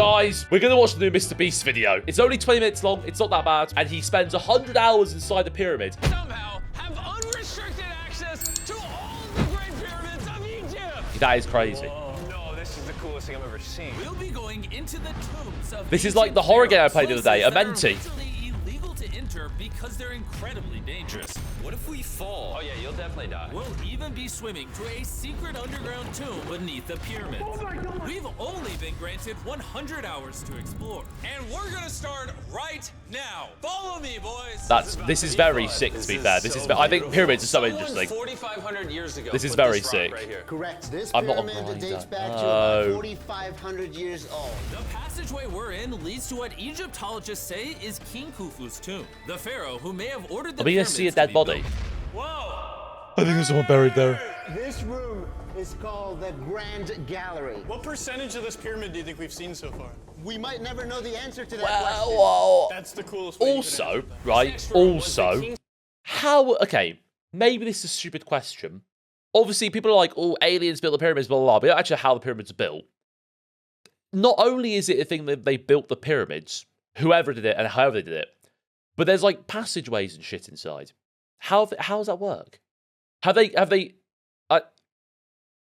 Guys, we're going to watch the new Mr. Beast video. It's only 20 minutes long. It's not that bad. And he spends 100 hours inside the pyramid. Somehow have unrestricted access to all the great pyramids of Egypt. That is crazy. Oh, no, this is the coolest thing I've ever seen. We'll be going into the tombs of This is like the horror game I played the other day, Amenti. Illegal to enter because they're incredibly dangerous. What if we fall? Oh, yeah, you'll definitely die. We'll even be swimming to a secret underground tomb beneath the pyramids. We've only been granted 100 hours to explore. And we're going to start right now. Follow me, boys. This is very sick, to be fair. I think pyramids are so interesting. 4,500 years ago. This is put very rock sick. Right here. Correct. This I'm not a pyramid grinder. dates back to No. about 4,500 years old. The passageway we're in leads to what Egyptologists say is King Khufu's tomb, the pharaoh who may have ordered the Are we going to see a pyramids dead be body? built. Whoa. I think there's someone buried there. This room is called the Grand Gallery. What percentage of this pyramid do you think we've seen so far? We might never know the answer to that question. Well, That's the coolest way you could also, answer that. right, also, how, okay, maybe this is a stupid question. Obviously, people are like, oh, aliens built the pyramids, blah, blah, blah. But we don't actually know how the pyramids are built. Not only is it a thing that they built the pyramids, whoever did it and however they did it, but there's like passageways and shit inside. How does that work? Have they?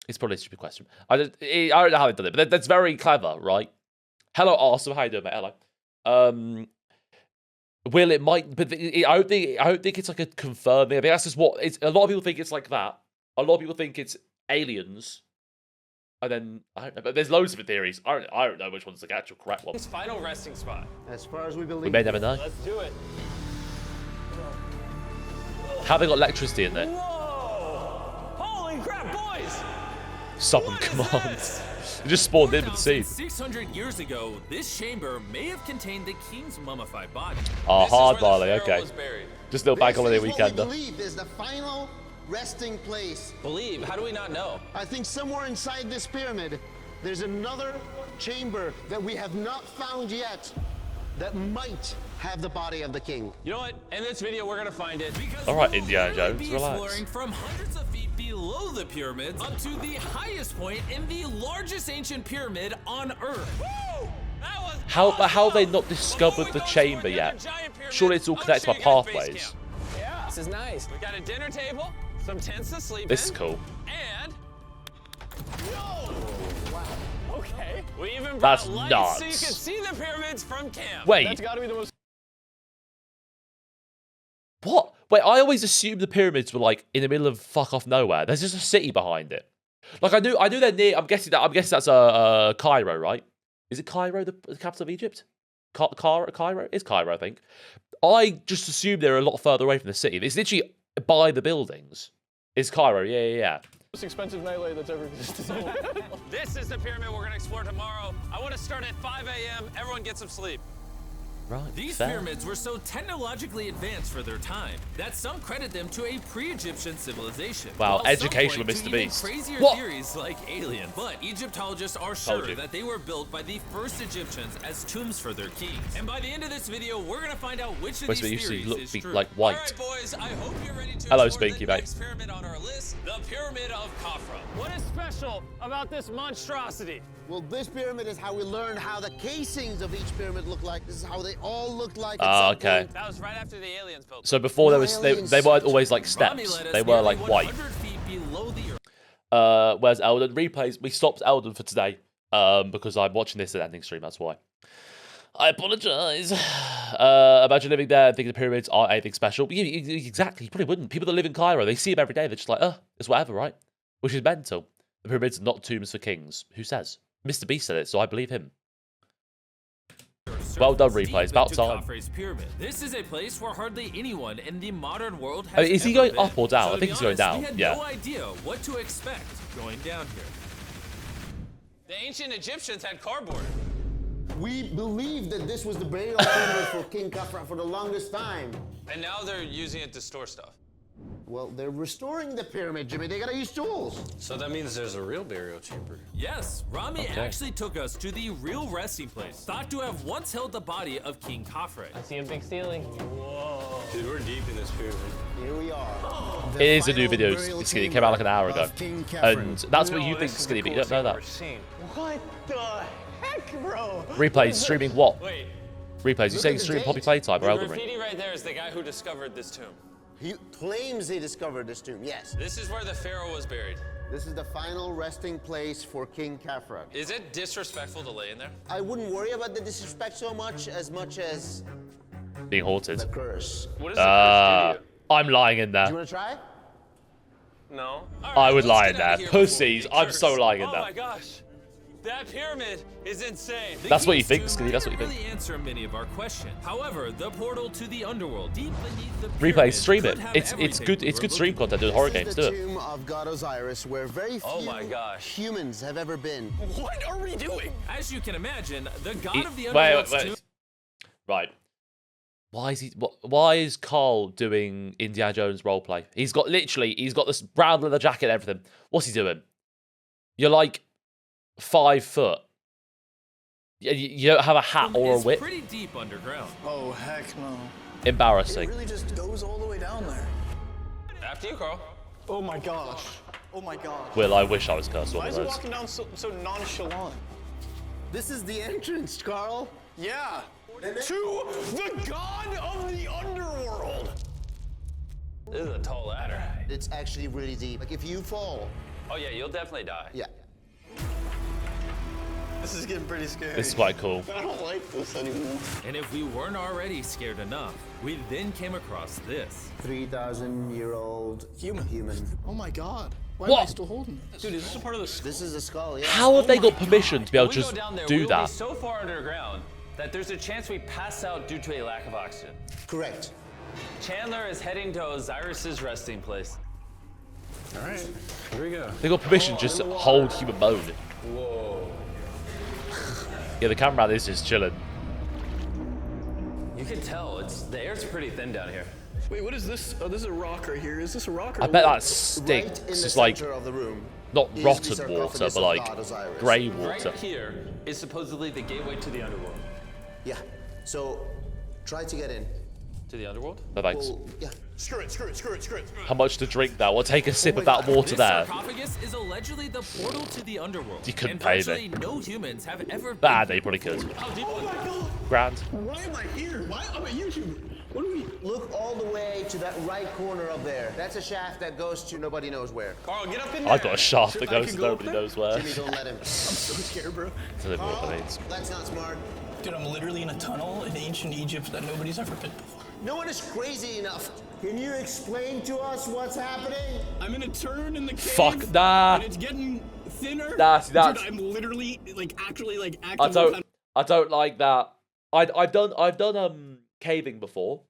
It's probably a stupid question. I don't know how they've done it, but that's very clever, right? Hello, awesome. How you doing, mate? Hello. Will it might? But I don't think it's like a confirmed thing. I think that's just what it's. A lot of people think it's like that. A lot of people think it's aliens. And then I don't know, but there's loads of theories. I don't know which one's the actual correct one. His final resting spot. As far as we believe. We may never know. Let's do it. How they got electricity in there? Whoa! Holy crap, boys! Summon What is commands. They just spawned in with the seed. 600 years ago, this chamber may have contained the king's mummified body. Oh, This is hard where the Barley. pharaoh Okay. was buried. Just a little bank This holiday is what we weekend. believe is the final resting place. Believe? How do we not know? I think somewhere inside this pyramid, there's another chamber that we have not found yet that might have the body of the king. You know what? In this video, we're gonna find it. Because All right, we'll Indiana literally Jones, be relax. exploring from hundreds of feet below the pyramids up to the highest point in the largest ancient pyramid on Earth. Woo! That was How have they awesome! not discovered Before we the go chamber toward the yet? other giant pyramid, Surely it's all I'll connected show by you guys base pathways. camp. Yeah, this is nice. We got a dinner table, some tents to sleep This is in, cool. and okay, we even That's brought lights nuts. so you can see the pyramids from camp. Wait, That's got to be the most. what? Wait, I always assumed the pyramids were like in the middle of fuck off nowhere. There's just a city behind it. Like I knew they're near. I'm guessing that's Cairo, right? Is it Cairo, the capital of Egypt? Cairo? It's Cairo, I think. I just assumed they're a lot further away from the city. It's literally by the buildings. It's Cairo, yeah. Most expensive nightlight that's ever existed. This is the pyramid we're gonna explore tomorrow. I want to start at 5 a.m. Everyone get some sleep. Right. These fair. pyramids were so technologically advanced for their time that some credit them to a pre-Egyptian civilization. Wow, while some educational point to Mr. even Beast. Crazier What? theories like aliens. But Egyptologists are Told sure you. that they were built by the first Egyptians as tombs for their kings. And by the end of this video, we're gonna find out which of Wait, so these you see, theories look is be true. like white. All right, boys. I hope you're ready to Hello, explore Spinky, the mate. next pyramid on our list, the Pyramid of Khafra. What is special about this monstrosity? Well, this pyramid is how we learned how the casings of each pyramid look like. This is how they all look like. at Ah, some okay. point. That was right after the aliens built. So before there No was aliens. they weren't always like Rami steps. led us They were nearly like white. 100 feet below the earth. Where's Eldon? Replays. We stopped Eldon for today because I'm watching this at ending stream. That's why. I apologize. Imagine living there and thinking the pyramids aren't anything special. But exactly, you probably wouldn't. People that live in Cairo, they see them every day. They're just like, it's whatever, right? Which is mental. The pyramids are not tombs for kings. Who says? Mr. Beast said it, so I believe him. Well done, Deep replay. It's about into time. Khafre's pyramid. This is a place where hardly anyone in the modern world has Oh, is he ever going been. up or down? So I to think be he's going honest, down, We had yeah. no idea what to expect going down here. The ancient Egyptians had cardboard. We believe that this was the burial chamber for King Khafra for the longest time. And now they're using it to store stuff. Well, they're restoring the pyramid, Jimmy. They gotta use tools. So that means there's a real burial chamber. Yes, Rami Okay. actually took us to the real resting place, thought to have once held the body of King Khafre. See a big ceiling. Dude, we're deep in this pyramid. Here we are. It is a new video. It's Skinny. It came out like an hour ago. And that's what you think, Skinny, but you don't know that. What the heck? Bro. Replays streaming what? Wait, Replays. You saying at the streaming date. Poppy Playtime or the Elden Ring? graffiti right there is the guy who discovered this tomb. He claims he discovered this tomb, yes. This is where the pharaoh was buried. This is the final resting place for King Khafra. Is it disrespectful to lay in there? I wouldn't worry about the disrespect so much as Being haunted. the curse. What does the curse do to you? I'm lying in Do you there. want to try? No. I would lie in Let's get out there. of here Pussies. before we I'm so curse. lying in Oh there. my gosh. That pyramid is insane. The That's what you King's think, Tomb Skinny, that's what you didn't think. really answer many of our questions. However, the portal to the underworld, deep beneath the Replays, pyramid, stream could it. have It's everything good. we It's were good stream looking content doing horror This games. is Do the it. tomb of God Osiris, where very few Oh my gosh. humans have ever been. What are we doing? As you can imagine, the god of the Wait, underworld's wait, tomb. wait. Right. Why is he? Why is Carl doing Indiana Jones roleplay? He's got this brown leather jacket and everything. What's he doing? You're like 5 foot. You don't have a hat or a is whip. pretty deep underground. Oh, heck no. Embarrassing. It really just goes all the way down there. After you, Carl. Oh my gosh. Oh my gosh. Will, I wish I was cursed one Why of is he those. walking down so nonchalant? This is the entrance, Carl. Yeah. To the god of the underworld. This is a tall ladder. It's actually really deep. Like, if you fall, Oh yeah, you'll definitely die. yeah. This is getting pretty scary. This is quite cool. I don't like this anymore. And if we weren't already scared enough, we then came across this. 3,000-year-old Human. Oh my god. Why am I What? still holding it? Dude, is this a part of the This is a skull, yeah. How have they got permission to be able When to we go just down there, do we'll be that? so far underground that there's a chance we pass out due to a lack of oxygen. Correct. Chandler is heading to Osiris's resting place. All right, here we go. They got permission just to hold human bone. Whoa. Yeah, the camera is just chilling. You can tell the air's pretty thin down here. Wait, what is this? Oh, this is a rock right here. Is this a rock or I a bet what? that stinks. Right in It's the just like center of the room. not is the rotten water, sarcophagus but of like God Osiris. grey Right water. here is supposedly the gateway to the underworld. Yeah. So, try to get in. To the underworld? No thanks. Well, yeah. Screw it. How much to drink now? I'll take a sip of that water This there. sarcophagus is allegedly the portal to the underworld. You couldn't and pay me. virtually no humans have ever Bad, been. they probably could. How deep was it? Grand. Why am I here? Why am I a YouTuber? What do we? Look all the way to that right corner up there. That's a shaft that goes to nobody knows where. Carl, get up in there. I got a shaft that I goes can to go up nobody there? knows where. Jimmy, don't let him. I'm so scared, bro. I don't know what that means. That's not smart. Dude, I'm literally in a tunnel in ancient Egypt that nobody's ever been before. No one is crazy enough. Can you explain to us what's happening? I'm in a turn in the cave. Fuck, nah. And it's getting thinner. Nah, see, that's- Dude, I'm literally, actually, I actively. don't like that. I've done caving before,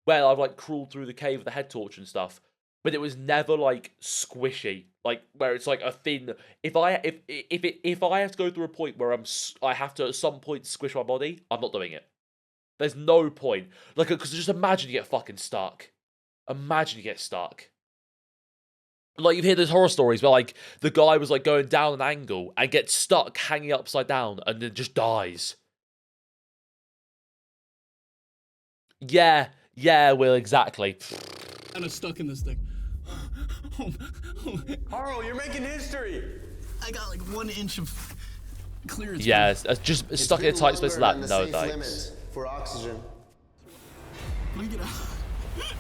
where I've like crawled through the cave with the head torch and stuff, but it was never like squishy, like where it's like a thin. If I have to go through a point where I have to at some point squish my body, I'm not doing it. There's no point. Like, because just imagine you get fucking stuck. Imagine you get stuck. Like, you hear those horror stories where, like, the guy was, like, going down an angle and gets stuck hanging upside down and then just dies. Yeah, Will, exactly. kind of stuck in this thing. Carl, you're making history. I got like 1 inch of clearance. Yeah, just stuck in a It's tight space longer like than that. the No safe thanks. limit for oxygen. Let me get out.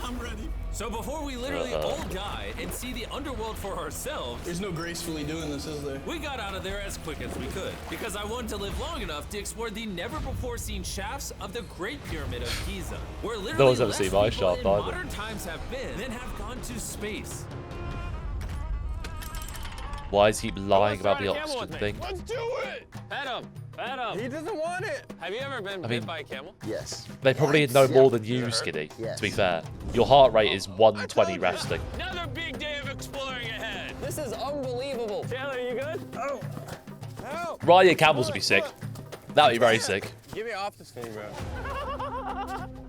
I'm ready. So before we literally all die and see the underworld for ourselves, There's no gracefully doing this, is there? we got out of there as quick as we could, because I wanted to live long enough to explore the never-before-seen shafts of the Great Pyramid of Giza, where literally one's ever less seen my people shaft in either. modern times have been than have gone to space. Why is he lying about the Ride a camel oxygen with me. thing? Let's do it. Pet him. Pet him. He doesn't want it. Have you ever been mean- bit by a camel? Yes. They probably know more than you, Skiddy, Yes. to be fair. Your heart rate is 120 resting. Another big day of exploring ahead. This is unbelievable. Taylor, you good? Oh. Help. Riding camels would be sick. That would be very sick. Get me off this thing, bro.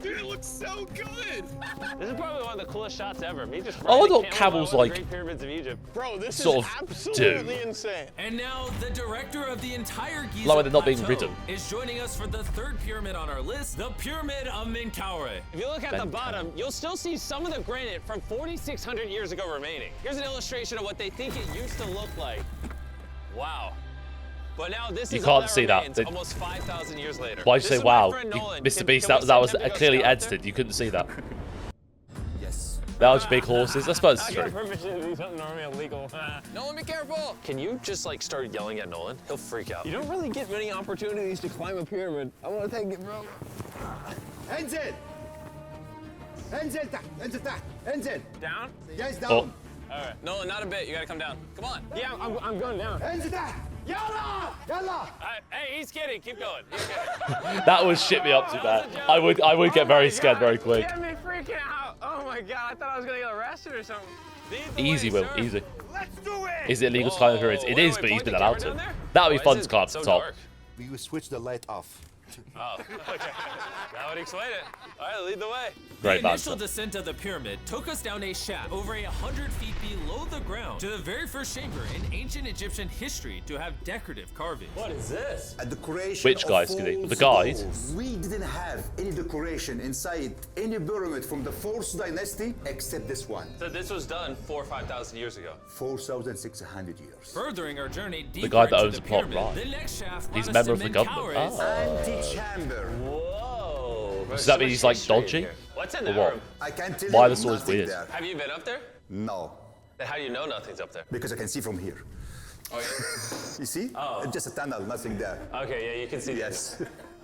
Dude, it looks so good. This is probably one of the coolest shots ever. Me just I riding thought a camel camels, by one like, of the Great Pyramids of Egypt. Bro, this Sort is of absolutely do. insane. And now the director of the entire Giza Like when they're not being Plateau ridden. is joining us for the third pyramid on our list, the Pyramid of Menkaure. If you look at the Menkaure. bottom, you'll still see some of the granite from 4,600 years ago remaining. Here's an illustration of what they think it used to look like. Wow. But now this You is all can't see that. remains They- almost 5,000 years later. Why'd you This say is my wow? friend Nolan. Mr. Can- Beast, can we that was send him to go clearly scout there? edited. You couldn't see that. Yes. Large big horses. I suppose it's I got true. permission to do something normally illegal. Nolan, be careful. Can you just like start yelling at Nolan? He'll freak out. You don't really get many opportunities to climb a pyramid. I want to take it, bro. انزل انزل تحت انزل تحت انزل Down? جايز Oh, داون All right. Nolan, not a bit. You gotta come down. Come on. Yeah, I'm going down. انزل تحت يلا يلا Hey, he's kidding. Keep going. He's kidding. that would shit me up too bad. I would get very scared very quick. Get me freaking out. Oh my god, I thought I was gonna get arrested or something. Lead the Easy, way, Will. sir. Easy. let's do it Is it illegal to climb the pyramids? It Wait, is, wait, but he's point been the allowed camera to. down there? That would be Why fun is to it climb to so the top. dark? we switch the light off Oh, okay. That would explain it. All right, lead the way. Great The initial banter. descent of the pyramid took us down a shaft over 100 feet below the ground to the very first chamber in ancient Egyptian history to have decorative carving. What is this? A decoration Which of guy, Skiddy? false The guide? gods. We didn't have any decoration inside any pyramid from the 4th dynasty except this one. So this was done 4,000 or 5,000 years ago. 4,600 years. Furthering our journey deeper guy that into owns the the plot, pyramid, right. the next shaft He's brought a us member to of the government. Menkaure's Antechamber. Whoa. Does that mean he's like dodgy? What's in Or that what? room? I can't tell Why you the sword's nothing weird? there. Have you been up there? No, Then how do you know nothing's up there? because I can see from here. You see? It's just a tunnel, nothing there. Okay, yeah, you can see. Yes.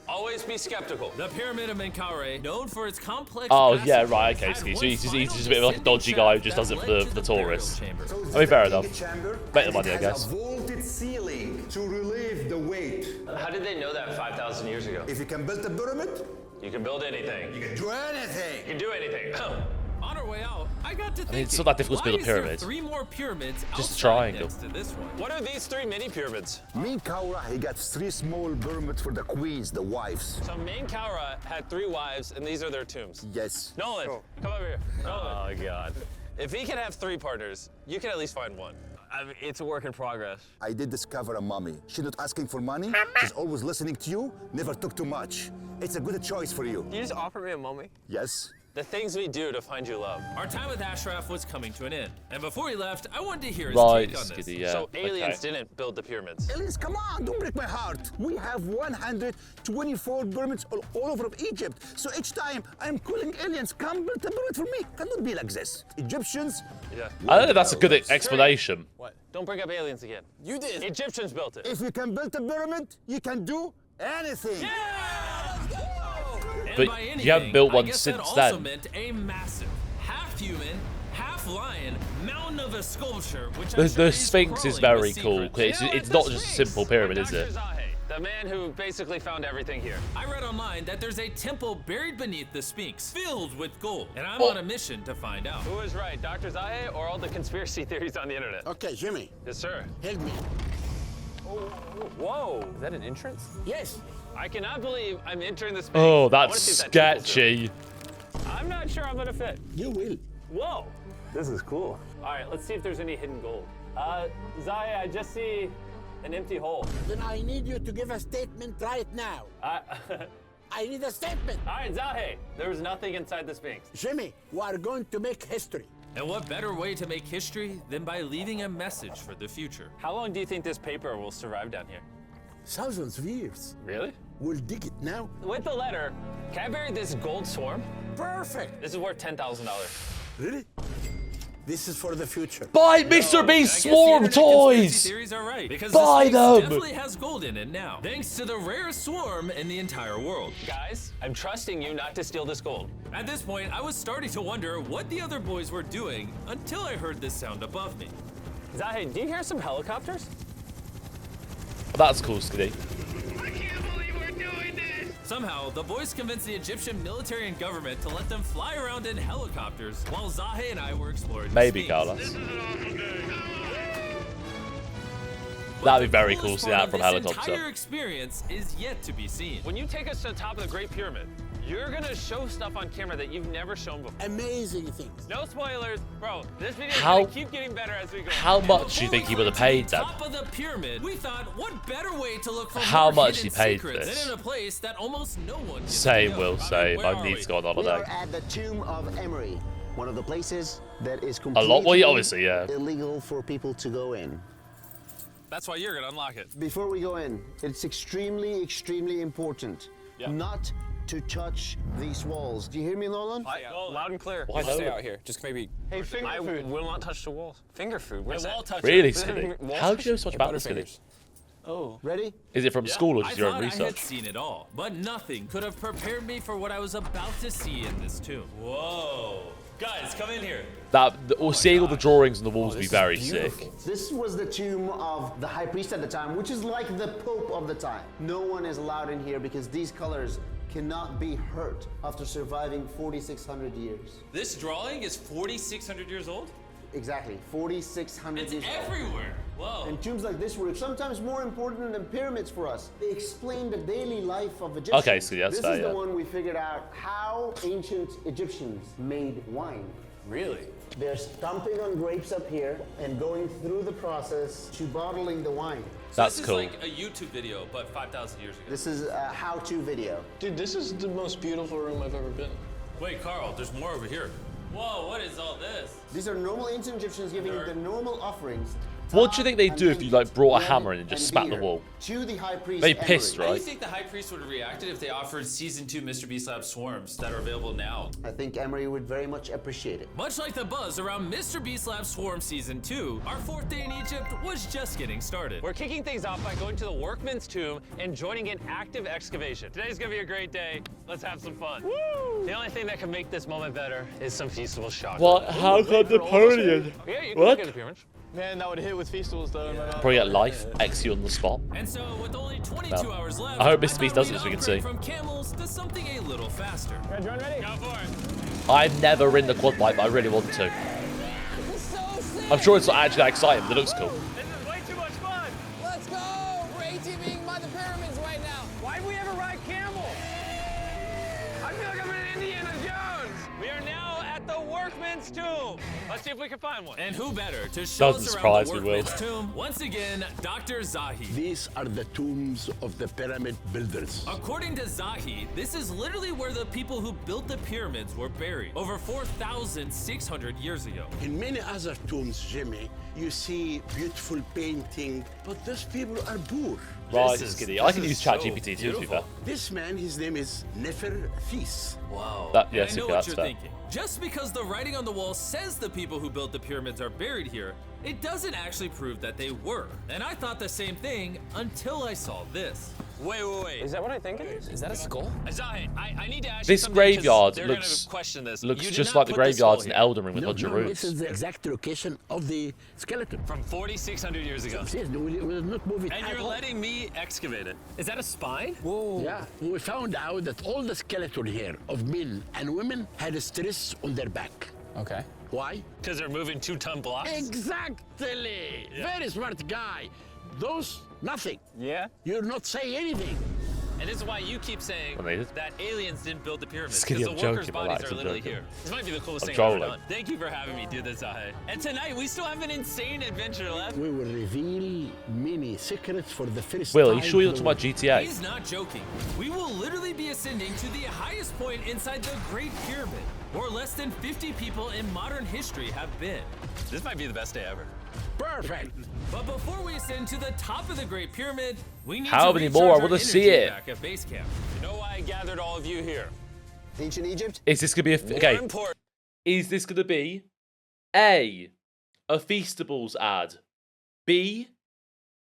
Always be skeptical. The Pyramid of Menkaure, known for its complex Oh, passage, yeah, right, okay, had Ski. So one he's just final a bit of like a dodgy descending guy who shaft just that does it led for to the burial tourists. chamber. So this I mean, is fair the enough. chamber, Make the and money, I it guess. has a vaulted ceiling to relieve the weight. How did they know that 5,000 years ago? If you can build a pyramid, You can build anything. you can do anything. You can do anything. On our way out, I got to thinking, it's not that difficult to build a why is there pyramid. 3 more pyramids Just a outside triangle. next to this one? What are these 3 mini pyramids? Menkaure, he got 3 small pyramids for the queens, the wives. So Menkaure had 3 wives, and these are their tombs. Yes. Nolan, come over here. Nolan. Oh God. If he can have 3 partners, you can at least find 1. I mean, it's a work in progress. I did discover a mummy. She's not asking for money. She's always listening to you, never took too much. It's a good choice for you. You just offer me a mummy? Yes. The things we do to find you love. Our time with Ashraf was coming to an end, and before he left, I wanted to hear his Right, take on this. Skiddy, yeah. So aliens okay. didn't build the pyramids. Aliens, come on, don't break my heart. We have 124 pyramids all over Egypt. So each time I'm calling aliens, come build a pyramid for me. Cannot be like this. Egyptians. Yeah. I don't know if that's a good explanation. What? Don't bring up aliens again. You did. Egyptians built it. If you can build a pyramid, you can do anything. And But by you haven't built I one guess since that also then. meant a massive, half-human, half-lion mountain of a sculpture, which The Sphinx is very cool. It's, It's not just a simple pyramid, is it? Dr. Zahe, the man who basically found everything here. I read online that there's a temple buried beneath the Sphinx, filled with gold, and I'm Oh. on a mission to find out. Who is right, Dr. Zahe or all the conspiracy theories on the internet? okay Jimmy Yes, sir. help me Whoa, is that an entrance? yes I cannot believe I'm entering this space. Oh, I wanna that's see if that temple's sketchy. built. I'm not sure I'm gonna fit. you will Whoa, this is cool. All right, let's see if there's any hidden gold. Zahe, I just see an empty hole. then I need you to give a statement right now All I need a statement right, Zahe, there was nothing inside the Sphinx. Jimmy we are going to make history And what better way to make history than by leaving a message for the future? How long do you think this paper will survive down here? thousands of years Really? we'll dig it now With the letter, can I bury this gold swarm? perfect This is worth $10,000. really this is for the future Buy Mr. I Beast guess the Swarm internet conspiracy toys! theories are right, because Buy the Sphinx them! definitely has gold in it now, thanks to the rarest swarm in the entire world. Guys, I'm trusting you not to steal this gold. At this point, I was starting to wonder what the other boys were doing until I heard this sound above me. Zahe, do you hear some helicopters? That's cool, Skiddy. Somehow, the boys convinced the Egyptian military and government to let them fly around in helicopters while Zahe and I were exploring the Maybe, Sphinx. Carlos. But That'd be the very coolest cool to see part that of from this helicopter. entire experience is yet to be seen. When you take us to the top of the Great Pyramid, you're gonna show stuff on camera that you've never shown before. amazing things No spoilers, bro. This video is How- gonna keep getting better as we go. How much do you think he would have paid them? Top of the pyramid, we thought, what better way to look for How more much hidden he paid secrets this? than in a place that almost no one gets to Same, know. Will, same. Where I are need we? to go on We are holiday. at the tomb of Emery, one of the places that is A completely lot? Well, yeah, obviously, yeah. illegal for people to go in. That's why you're gonna unlock it. Before we go in, it's extremely, extremely important not to touch these walls. Do you hear me, Nolan? Loud and clear. Why Stay no? out here. Just maybe. Hey, finger I food. will not touch the walls. Finger food. Where's wall that? touch Really, it. Skinny? Wall How do touch? you know so much about this, Skinny? Butterfingers. Oh. Ready? Is it from school or I just your own thought I had research? seen it all, but nothing could have prepared me for what I was about to see in this tomb. Whoa. Guys, come in here. Seeing all the drawings on the walls would be very sick. This was the tomb of the high priest at the time, which is like the pope of the time. No one is allowed in here because these colors cannot be hurt after surviving 4,600 years. This drawing is 4,600 years old? Exactly, 4,600 It's years old. everywhere. Whoa. And tombs like this were sometimes more important than pyramids for us. They explain the daily life of Egyptians. Okay, so that's this fair, is yeah. the one we figured out how ancient Egyptians made wine. Really? They're stomping on grapes up here and going through the process to bottling the wine. That's this cool. is like a YouTube video, but 5,000 years ago. This is a how-to video. Dude, this is the most beautiful room I've ever been in. Wait, Carl, there's more over here. Whoa, what is all this? These are normal ancient Egyptians giving the normal offerings. What do you think they'd do if you like brought a bread hammer in and just smacked the beer wall? To the high priest. They pissed, Emery. How do right? you think the High Priest would have reacted if they offered Season 2 Mr. Beast Lab Swarms that are available now? I think Emery would very much appreciate it. Much like the buzz around Mr. Beast Lab Swarm Season 2, our 4th day in Egypt was just getting started. We're kicking things off by going to the workman's tomb and joining an active excavation. Today's gonna be a great day. Let's have some fun. Woo! The only thing that can make this moment better is some Feastables chocolate. What? How come Napoleon? Yeah, you can What? look at the pyramids. Man, that would hit with Feastables though. in my mouth. Probably get life, X you on the spot. And so, with only 22 hours left, I hope Mr. thought Beast does we'd this, we can upgrade see. From camels to something a little faster. Ready? Go for it. I've never ridden a quad bike, but I really want to. This is so sick. I'm sure it's not actually that exciting, but it looks cool. This is way too much fun. Let's go. We're ATVing by the pyramids right now. Why'd we ever ride camel? I feel like I'm in Indiana Jones. We are now at the workman's tomb. Let's see if we can find one. And who better to show Doesn't us around surprise the me, Will. workman's tomb? Once again, Dr. Zahi. These are the tombs of the pyramid builders. According to Zahi, this is literally where the people who built the pyramids were buried over 4,600 years ago. In many other tombs, Jimmy, you see beautiful painting, but those people are poor. Right, This is- Skinny. I this can is use so ChatGPT too, to be fair. This man, his name is Neferthis. Wow. That- yes, And I know okay, what that's you're fair. thinking. Just because the writing on the wall says the people who built the pyramids are buried here, it doesn't actually prove that they were. And I thought the same thing until I saw this. Wait. Is that what I think it is? Is that a skull? Zahi, I need to ask This you something 'cause graveyard they're looks- gonna question this. Looks You did just not like the put this graveyards skull in here. Elden Ring with No, lots of no, roots. this is the exact location of the skeleton. From 4,600 years ago. Yes, we will not move it And at you're all. letting me excavate it. Is that a spine? Whoa. Yeah, we found out that all the skeleton here of men and women had stress on their back. Okay. Why? Because they're moving 2-ton blocks? Exactly! Very smart guy. Those, nothing. Yeah. You're not saying anything. And this is why you keep saying Amazing. that aliens didn't build the pyramids. Skinny, Because I'm the workers' joking, bodies relax, are I'm literally joking. here. This might be the coolest I'm thing I've ever trolling. done. Thank you for having me do this, Zahi. And tonight, we still have an insane adventure left. We will reveal many secrets for the first Will, time. you sure you're not talking about GTA? He's not joking. We will literally be ascending to the highest point inside the Great Pyramid, where less than 50 people in modern history have been. This might be the best day ever. Perfect. But before we ascend to the top of the Great Pyramid, we need How to many recharge more? I our wanna energy see it. back at base camp. You know why I gathered all of you here? Ancient Egypt? Is this gonna be a More okay? important. Is this gonna be A, a Feastables ad, B,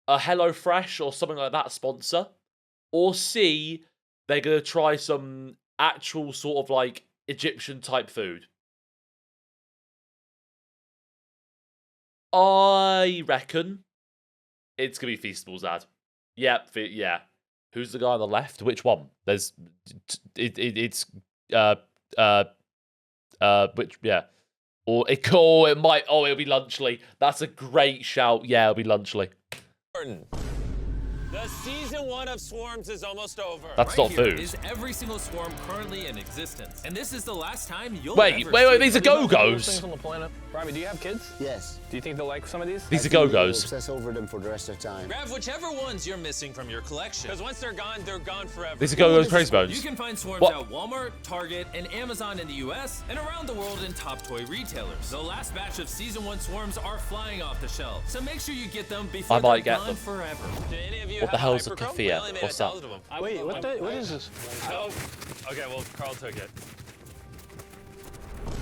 a HelloFresh or something like that sponsor, or C, they're gonna try some actual sort of like Egyptian type food? I reckon it's gonna be Feastables ad. Yep, yeah. Who's the guy on the left? Which one? There's it's which yeah. Or it might it'll be Lunchly. That's a great shout. Yeah, it'll be Lunchly. The season 1 of Swarms is almost over. That's Right not here food. is every single swarm currently in existence, and this is the last time you'll Wait, ever wait, see these are them. Things Go-Go's. on the planet. Robbie, do you have kids? Yes. Do you think they'll like some of these? These are I think they will Go-Go's. obsess over them for the rest of time. Grab whichever ones you're missing from your collection. Because once they're gone forever. These are Go-Go's Crazy You Bones. can find swarms What? at Walmart, Target, and Amazon in the US, and around the world in top toy retailers. The last batch of Season 1 swarms are flying off the shelf, so make sure you get them before I might they're get gone them. forever. Do any of you What the have hell's a Hyperchrome? Kafia? We only made What's that? 1,000 of them. Wait, what is this? Oh, okay, well, Carl took it.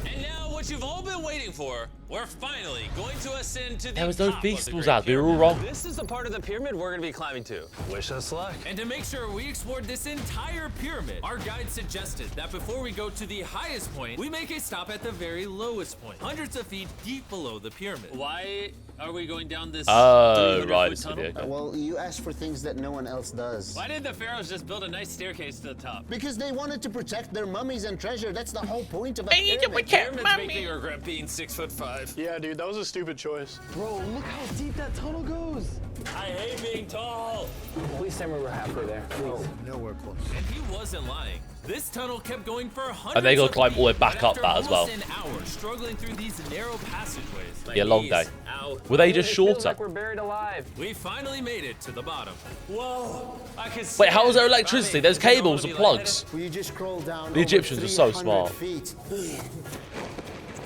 And now, what you've all been waiting for, we're finally going to ascend to the There was no top of the Feastables Great ad. We were all Pyramid. wrong. This is the part of the pyramid we're going to be climbing to. Wish us luck. And to make sure we explored this entire pyramid, our guide suggested that before we go to the highest point, we make a stop at the very lowest point, hundreds of feet deep below the pyramid. Why are we going down this Oh, 300-foot right. It's tunnel? video. Well, you asked for things that no one else does. Why did the pharaohs just build a nice staircase to the top? Because they wanted to protect their mummies and treasure. That's the whole point of a pyramid. Pyramids make me regret being 6'5". Yeah, dude, that was a stupid choice. Bro, look how deep that tunnel goes. I hate being tall. Please tell me we're halfway there. Please. Nowhere close. And he wasn't lying. This tunnel kept going for hundreds And they gotta of climb all the way feet, back but up after that as well. almost an hour struggling through these narrow passageways, Be a long day. Ow. Were they just It feels shorter? like we're buried alive. we finally made it to the bottom. Whoa. I can Wait, how is there stand it. electricity? Robbie, There's you don't cables wanna and be plugs. Will you just crawl down? The Egyptians are so 300 smart. feet?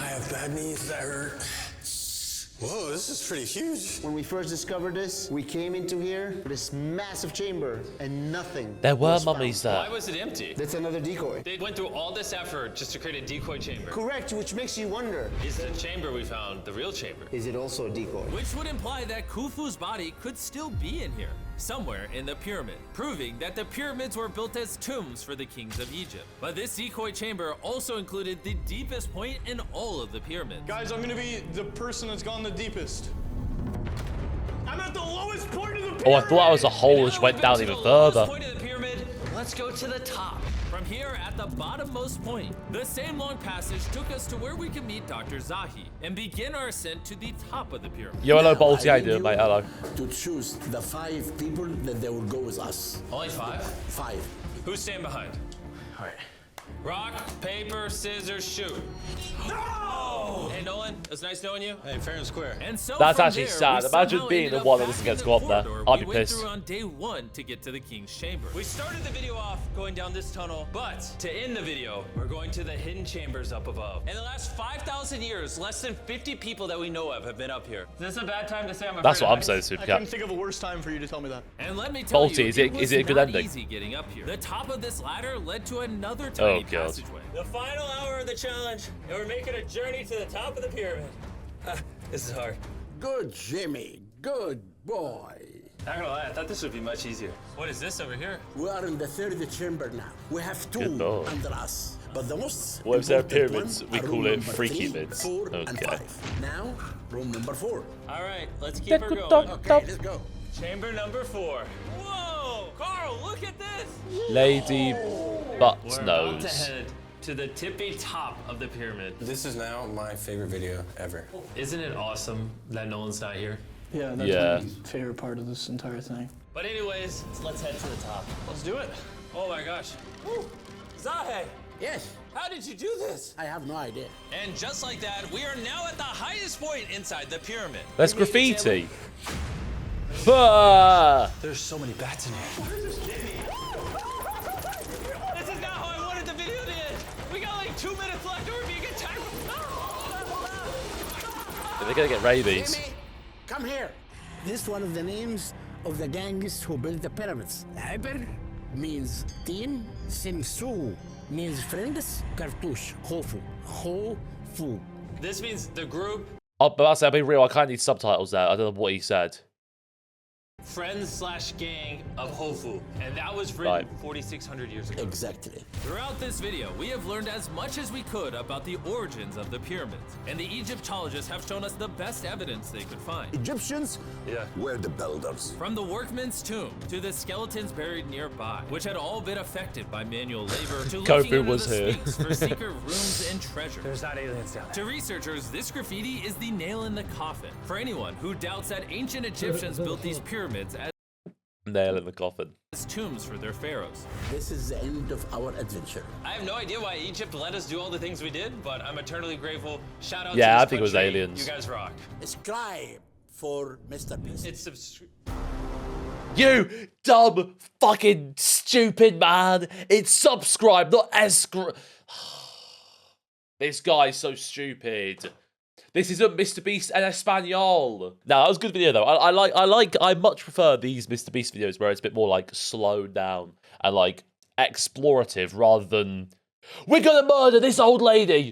I have bad knees that hurt. Whoa, this is pretty huge. When we first discovered this, we came into here, this massive chamber, and nothing. There were was found. mummies Why there. was it empty? That's another decoy. They went through all this effort just to create a decoy chamber. Correct, which makes you wonder, Is the chamber we found the real chamber? is it also a decoy? Which would imply that Khufu's body could still be in here, somewhere in the pyramid, proving that the pyramids were built as tombs for the kings of Egypt. But this decoy chamber also included the deepest point in all of the pyramids. Guys, I'm gonna be the person that's gone the deepest. I'm at the lowest point of the pyramid. Oh, I thought I was a hole which went down even further. Point of the pyramid. Let's go to the top. From here at the bottommost point, the same long passage took us to where we could meet Dr. Zahi and begin our ascent to the top of the pyramid. Yo, hello, Now, Bolty. How I you doing, need mate? Hello. To choose the 5 people that they will go with us. Only 5? 5. Who's staying behind? All right. Rock, paper, scissors, shoot. No! Hey, Nolan, it was nice knowing you. Hey, fair and square. And so That's from actually there, sad. we Imagine somehow being ended the up one that back doesn't in get to the go up there. corridor I'd we be went pissed. through on day 1 to get to the king's chamber. We started the video off going down this tunnel, but to end the video, we're going to the hidden chambers up above. In the last 5,000 years, less than 50 people that we know of have been up here. Is this a bad time to say I'm afraid That's what of I'm heights? saying, I Super couldn't Cat. think of a worse time for you to tell me that. And let me tell Bolty, you, is it was a good not ending? easy getting up here. The top of this ladder led to another tiny God. passageway. The final hour of the challenge, and we're making a journey to the top of the pyramid. This is hard. Good, Jimmy. Good boy. Not gonna lie, I thought this would be much easier. What is this over here? We are in the 3rd chamber now. We have 2 Good boy. under us. But the most What if they're important pyramids? ones We are call room it number freaky 3, mids. 4, and Okay. 5. Now, room number 4. All right, let's keep her going. Okay, let's go. Chamber number 4. Whoa! Carl, look at this! Lady Butt We're about to Nose. head to the tippy top of the pyramid. This is now my favorite video ever. Isn't it awesome that Nolan's not here? Yeah, that's Yeah. my favorite part of this entire thing. But anyways, let's head to the top. Let's do it. Oh my gosh. Woo. Zahe, Yes, how did you do this? I have no idea. And just like that, we are now at the highest point inside the pyramid. There's graffiti. Ah! There's so many bats in here. This is not how I wanted the video to end. We got like 2 minutes left or we get time. They're gonna get rabies. Jimmy, come here. This is one of the names of the gangs who built the pyramids. Iber means teen, Simsu means friends, Cartouche, Hofu, Ho-Fu. This means the group Oh, but that's, I'll be real. I kind of need subtitles there. I don't know what he said. friends/gang of Hofu. And that was written Right. 4,600 years ago. Exactly. Throughout this video, we have learned as much as we could about the origins of the pyramids, and the Egyptologists have shown us the best evidence they could find. Egyptians Yeah. were the builders. From the workman's tomb to the skeletons buried nearby, which had all been affected by manual labor, to Kofu looking under was the here. Sphinx for secret rooms and treasure. There's not aliens down there. To researchers, this graffiti is the nail in the coffin for anyone who doubts that ancient Egyptians built these pyramids as Nail in the coffin. as tombs for their pharaohs. This is the end of our adventure. I have no idea why Egypt let us do all the things we did, but I'm eternally grateful. Shout out Yeah, to I this think it was country. aliens. You guys rock. Subscribe for Mr. Beast. It's You dumb fucking stupid man. It's subscribe, not escrow. This guy's so stupid. This isn't Mr. Beast en Espanol. No, that was a good video though. I much prefer these Mr. Beast videos where it's a bit more like slowed down and like explorative rather than we're gonna murder this old lady.